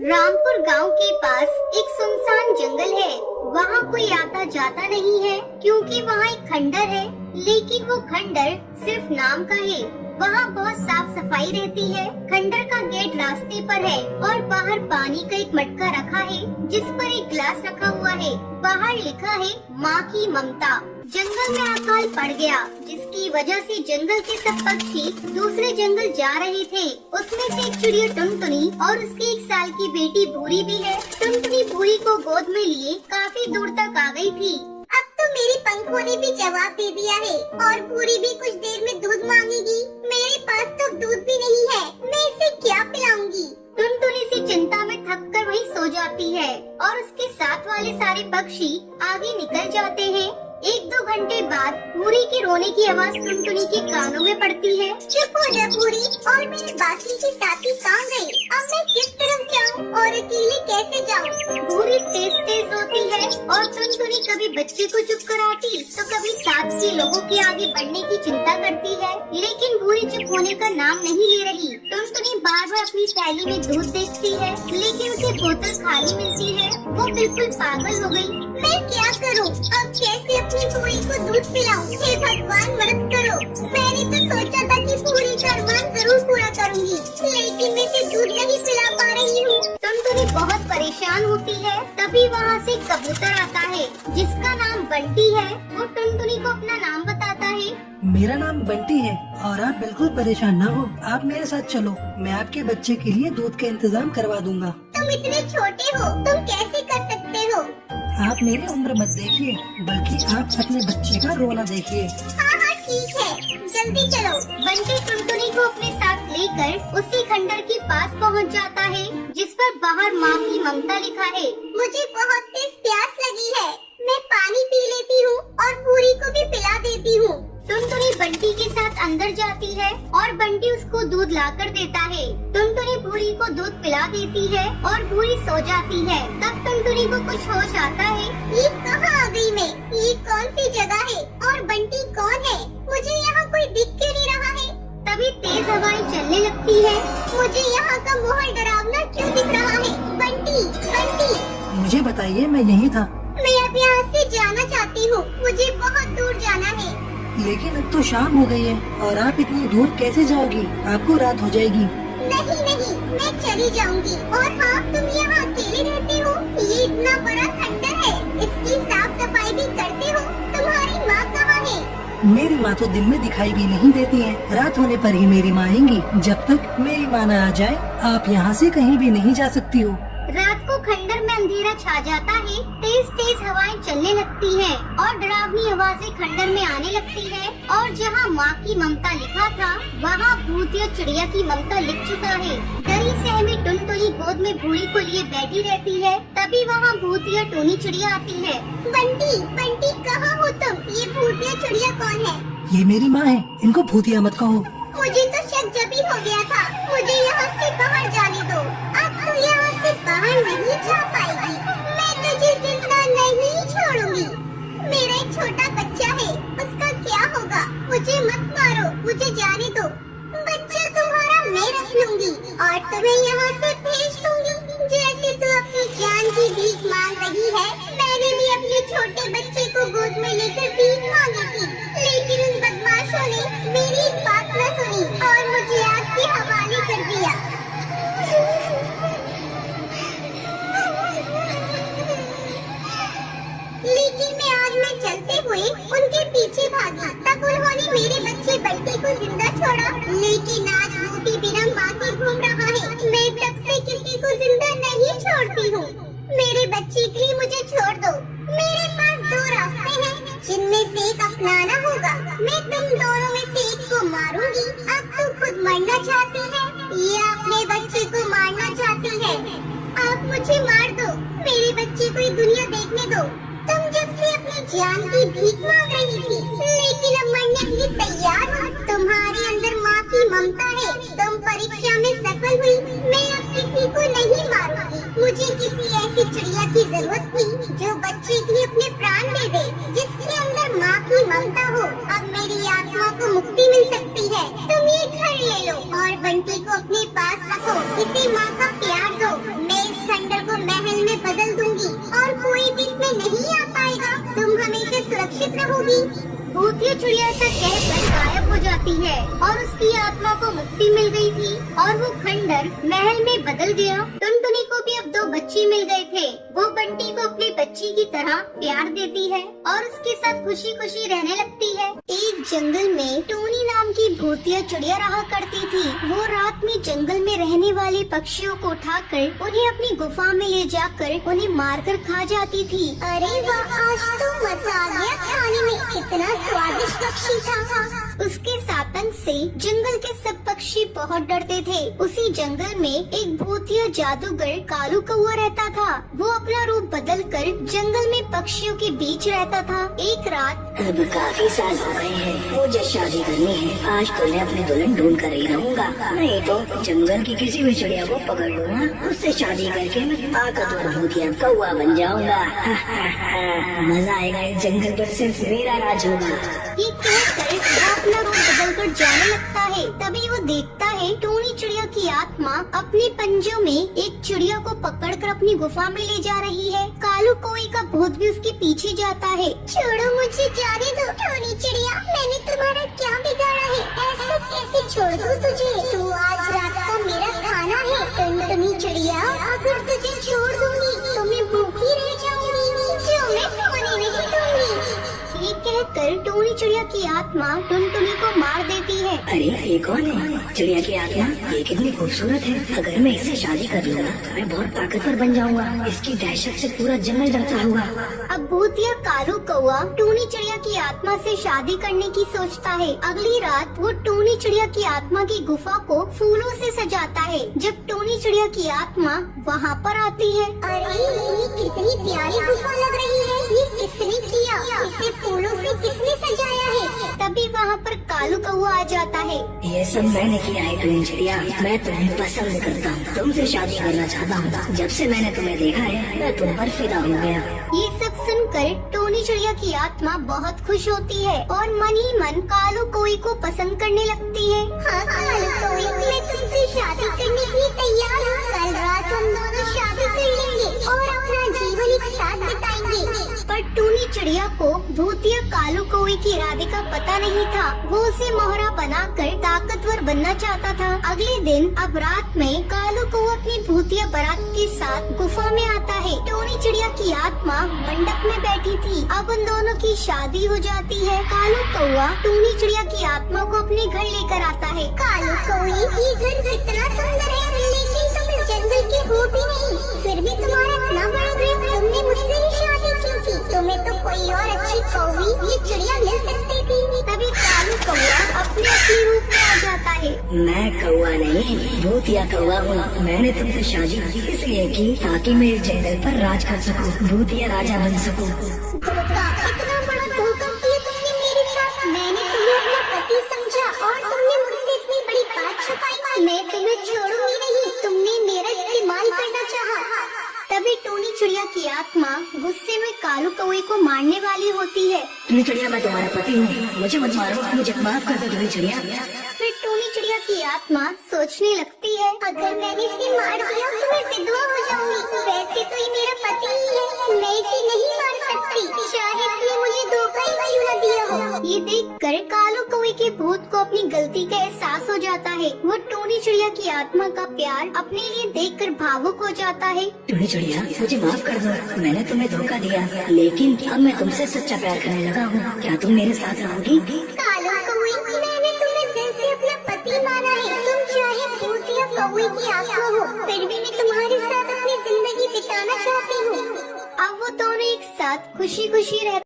रामपुर गांव के पास एक सुनसान जंगल है। वहाँ कोई आता जाता नहीं है क्योंकि वहाँ एक खंडर है, लेकिन वो खंडर सिर्फ नाम का है। वहाँ बहुत साफ सफाई रहती है। खंडर का गेट रास्ते पर है और बाहर पानी का एक मटका रखा है जिस पर एक गिलास रखा हुआ है। बाहर लिखा है माँ की ममता। जंगल में अकाल पड़ गया जिसकी वजह से जंगल के सब पक्षी दूसरे जंगल जा रहे थे। उसमें से एक चिड़िया टुनटुनी और उसकी 1 साल की बेटी भूरी भी है। टुनटुनी भूरी को गोद में लिए काफी दूर तक आ गई थी। अब तो मेरे पंखों ने भी जवाब दे दिया है और भूरी भी कुछ देर में दूध मांगेगी। मेरे पास तो दूध भी नहीं है, मैं इसे क्या पिलाऊंगी। टुनटुनी सी चिंता में थक कर वहीं सो जाती है और उसके साथ वाले सारे पक्षी आगे निकल जाते हैं। 1-2 घंटे बाद भूरी के रोने की आवाज टुनटुनी के कानों में पड़ती है। चुप हो जा भूरी, और मेरे बाकी के साथी कहाँ गए? अब मैं किस तरफ जाऊँ और अकेले कैसे जाऊँ? भूरी तेज तेज रोती है और टुनटुनी कभी बच्चे को चुप कराती तो कभी साथ के लोगों के आगे बढ़ने की चिंता करती है, लेकिन भूरी चुप होने का नाम नहीं ले रही। टुनटुनी बार बार अपनी थैली में दूध देखती है, लेकिन उसे बोतल खाली मिलती है। वो बिल्कुल पागल हो गई। मैं क्या करूं? अब कैसे अपनी भूरी को दूध पिलाऊं? हे भगवान मदद करो। मैंने तो सोचा था कि भूरी का अरमान जरूर पूरा करूंगी, लेकिन मैं इसे दूध नहीं पिला पा रही हूँ। टुनटुनी बहुत परेशान होती है। तभी वहाँ से कबूतर आता है जिसका नाम बंटी है। वो टुनटुनी को अपना नाम बताता है। मेरा नाम बंटी है और आप बिल्कुल परेशान न हो। आप मेरे साथ चलो, मैं आपके बच्चे के लिए दूध का इंतजाम करवा दूंगा। तुम इतने छोटे हो, तुम कैसे कर सकते हो? आप मेरी उम्र मत देखिए, बल्कि आप अपने बच्चे का रोना देखिए। हाँ ठीक है, जल्दी चलो। बंटी टुनटुनी को अपने साथ लेकर उसी खंडर के पास पहुंच जाता है जिस पर बाहर माँ की ममता लिखा है। मुझे बहुत तेज प्यास लगी है, मैं पानी पी लेती हूँ और भूरी को भी पिला देती हूँ। टुनटुनी बंटी के साथ अंदर जाती है और बंटी उसको दूध लाकर देता है। टुनटुनी भूरी को दूध पिला देती है और भूरी सो जाती है। तब टुनटुनी को कुछ होश आता है। ये कहाँ आ गई मैं? ये कौन सी जगह है और बंटी कौन है? मुझे यहाँ कोई दिख क्यों नहीं रहा है? तभी तेज हवाएं चलने लगती है। मुझे यहाँ का माहौल डरावना क्यों दिख रहा है? बंटी, बंटी, मुझे बताइए, मैं यही था। मैं अब यहाँ से जाना चाहती हूँ, मुझे बहुत दूर जाना है। लेकिन अब तो शाम हो गई है और आप इतनी दूर कैसे जाओगी? आपको रात हो जाएगी। नहीं नहीं, मैं चली जाऊंगी। और हाँ, तुम यहाँ अकेले रहते हो? ये इतना बड़ा खंडर है, इसकी साफ सफाई भी करते हो? तुम्हारी माँ कहाँ है? मेरी माँ तो दिन में दिखाई भी नहीं देती है। रात होने पर ही मेरी माँ आएंगी। जब तक मेरी माँ न आ जाए आप यहाँ से कहीं भी नहीं जा सकती हो। रात को खंडर में अंधेरा छा जाता है। तेज तेज हवाएं चलने लगती हैं और डरावनी आवाजें खंडर में आने लगती है। और जहाँ माँ की ममता लिखा था, वहाँ भूतिया चिड़िया की ममता लिख चुका है। डरी सहमी टुनटुनी गोद में भूरी को लिए बैठी रहती है। तभी वहाँ भूतिया टूनी चिड़िया आती है। बंटी, बंटी, कहाँ हो तुम? ये भूतिया चिड़िया कौन है? ये मेरी माँ है, इनको भूतिया मत कहो। मुझे तो शक जब ही हो गया था। मुझे यहाँ से बाहर जाने दो। अब तो यहाँ से बाहर नहीं जा पाएगी। मैं तुझे जिंदा नहीं छोड़ूंगी। मेरा एक छोटा बच्चा है, उसका क्या होगा? मुझे मत मारो, मुझे जाने दो। बच्चा तुम्हारा मैं रख लूंगी और तुम्हें यहाँ से भेज दूंगी। जैसे तू अपनी जान की भीख मांग रही है, मैंने भी अपने छोटे बच्चे को गोद में लेकर भीख मांगी थी, लेकिन उन बदमाशों ने मेरी एक बात न सुनी और मुझे आग के हवाले कर दिया। लेकिन मैं चलते हुए उनके पीछे भागी, तब उन्होंने मेरे बच्चे बंटी को जिंदा छोड़ा। लेकिन आज बूटी बिना माँ के घूम रहा है। मैं तब से किसी को जिंदा नहीं छोड़ती हूँ। मेरे बच्चे के लिए मुझे छोड़ दो। मेरे पास 2 रास्ते हैं जिनमें से एक अपनाना होगा। मैं तुम दोनों में से एक को मारूंगी। अब तू खुद मरना चाहती है या अपने बच्चे को मारना चाहती है? आप मुझे मार दो, मेरे बच्चे को ये दुनिया देखने दो। तुम जब से अपनी जान की भीख मांग रही थी, लेकिन अब मरने के लिए तैयार हो। तुम्हारे अंदर माँ की ममता है, तुम परीक्षा में सफल हुई। मैं अब किसी को नहीं मारूंगी। मुझे किसी ऐसी चिड़िया की जरूरत थी जो बच्चे के लिए अपने प्राण दे दे, जिसके अंदर माँ की ममता हो। अब मेरी आत्मा को मुक्ति मिल सकती है। तुम ये घर ले लो और बंटी को अपने पास रखो। इसे माँ का प्यार दो। मैं भूतिया चिड़िया ऐसा कहकर गायब हो जाती है और उसकी आत्मा को मुक्ति मिल गई थी और वो खंडर महल में बदल गया। टुनटुनी को भी अब 2 बच्चे मिल गए थे। वो बंटी को अपनी बच्ची की तरह प्यार देती है और उसके साथ खुशी खुशी रहने लगती है। एक जंगल में टोनी नाम की भूतिया चिड़िया रहा करती थी। वो रात में जंगल में रहने वाले पक्षियों को उठाकर उन्हें अपनी गुफा में ले जाकर उन्हें मारकर खा जाती थी। अरे वाह, आज तो मजा आ गया खाने में, कितना स्वादिष्ट पक्षी था। उसके सातन से जंगल के सब पक्षी बहुत डरते थे। उसी जंगल में एक भूतिया जादूगर कालू कौआ रहता था। वो अपना रूप बदलकर जंगल में पक्षियों के बीच रहता था। एक रात, अब काफी साल हो गए हैं, मुझे शादी करनी है। आज तो मैं अपनी दुल्हन ढूंढ कर ही रहूंगा, नहीं तो जंगल की किसी भी चिड़िया को पकड़ लूंगा, उससे शादी करके मैं ताकतवर भूतिया कौआ बन जाऊंगा। मजा आएगा, इस जंगल पर सिर्फ मेरा राज होगा। ये कहकर वो अपना रूप बदलकर जाने लगता है। तभी वो देखता है टोनी चिड़िया की आत्मा अपने पंजों में एक चिड़िया को पकड़कर अपनी गुफा में ले जा रही है। कालू कौवे का भूत भी उसके पीछे जाता है। छोड़ो मुझे, जाने दो टोनी चिड़िया, मैंने तुम्हारा क्या बिगाड़ा है, ऐसे कैसे छोड़ दूं तुझे, तू आज रात का मेरा खाना है। टुनटुनी चिड़िया, अगर तुझे छोड़ दूंगी तो मैं भूखी रह जाऊंगी, जो मैं सोने नहीं दूंगी। ये कहकर टोनी चिड़िया की आत्मा टुनटुनी को मार देती है। अरे ये कौन है? चिड़िया की आत्मा, ये कितनी खूबसूरत है। अगर मैं इससे शादी कर लूंगा तो मैं बहुत ताकतवर बन जाऊंगा। इसकी दहशत से पूरा जंगल डरता हुआ। अब भूतिया कालू कौआ टोनी चिड़िया की आत्मा से शादी करने की सोचता है। अगली रात वो टोनी चिड़िया की आत्मा की गुफा को फूलों से सजाता है। जब टोनी चिड़िया की आत्मा वहाँ पर आती है, अरे ये कितनी प्यारी गुफा लग रही है, ये किसने किया, इसे फूलों से किसने सजाया है? तभी वहाँ पर कालू कौआ आ जाता है। ये सब मैंने किया है टोनी चिड़िया, मैं तुम्हें पसंद करता हूँ, तुमसे शादी करना चाहता हूँ। जब से मैंने तुम्हें देखा है मैं तुम पर फिदा हो गया। ये सब सुनकर टोनी चिड़िया की आत्मा बहुत खुश होती है और मन ही मन कालू कौवे को पसंद करने लगती है। हाँ कालू कौवे, मैं तुमसे शादी करने के लिए तैयार हूँ। कल रात हम दोनों शादी कर लेंगे और अपना जीवन एक साथ बिताएंगे। पर टोनी चिड़िया को भूतिया कालू कौवे के इरादे का पता नहीं था। वो उसे मोहरा बनाकर ताकतवर बनना चाहता था। अगले दिन अब रात में कालू कौवा अपनी भूतिया बारात के साथ गुफा में आता है। टोनी चिड़िया की आत्मा मंडप में बैठी थी। अब उन दोनों की शादी हो जाती है। कालू कौवा टोनी चिड़िया की आत्मा को अपने घर लेकर आता है। कालू कौवे, ये घर कितना सुंदर है, लेकिन तुम इस जंगल के हो भी नहीं, फिर भी तुम्हारा इतना बड़ा घर, तुमने मुझसे ही शादी की थी, तुम्हें तो कोई और अच्छी कौवी ये चिड़िया मिल सकती थी। तभी कालू कौवा अपने असली रूप में आ जाता है। मैं कौवा नहीं, भूतिया कौवा हूँ। मैंने तुमसे शादी इसलिए की ताकि मैं इस जंगल पर राज कर सकूँ, भूतिया राजा बन सकूँ। धोखा, इतना बड़ा धोखा किया तुमने मेरे साथ। मैंने तुम्हें अपना पति समझा और तुमने मुझसे इतनी बड़ी बात छुपाई। मैं तुम्हें छोड़ूंगी नहीं, तुमने मेरा इस्तेमाल करना चाहा। तभी टोनी चिड़िया की आत्मा गुस्से में कालू कौवे को मारने वाली होती है। टोनी चिड़िया, मैं तुम्हारा पति हूँ, मुझे मत मारो, मुझे माफ कर दो टोनी चिड़िया। फिर टोनी चिड़िया की आत्मा सोचने लगती है, अगर मैंने इसे मार दिया तो मैं विधवा हो जाऊंगी। वैसे तो ये मेरा पति ही है, मैं इसे नहीं मार सकती, शायद इसने मुझे धोखा ही क्यों न दिया हो। ये देखकर कालू कौवे के भूत को अपनी गलती का एहसास हो जाता है। वो टोनी चिड़िया की आत्मा का प्यार अपने लिए देखकर भावुक हो जाता है। टोनी चिड़िया, मुझे माफ कर दो, मैंने तुम्हें धोखा दिया, लेकिन अब मैं तुमसे सच्चा प्यार करने लगा हूँ। क्या तुम मेरे साथ रहोगी? कालू कौवे, मैंने तुम्हें दिल से अपना पति माना है। तुम चाहे भूतिया कौवे की आत्मा हो, फिर भी मैं तुम्हारे साथ अपनी जिंदगी बिताना चाहती हूँ। अब वो दोनों एक साथ खुशी खुशी रहते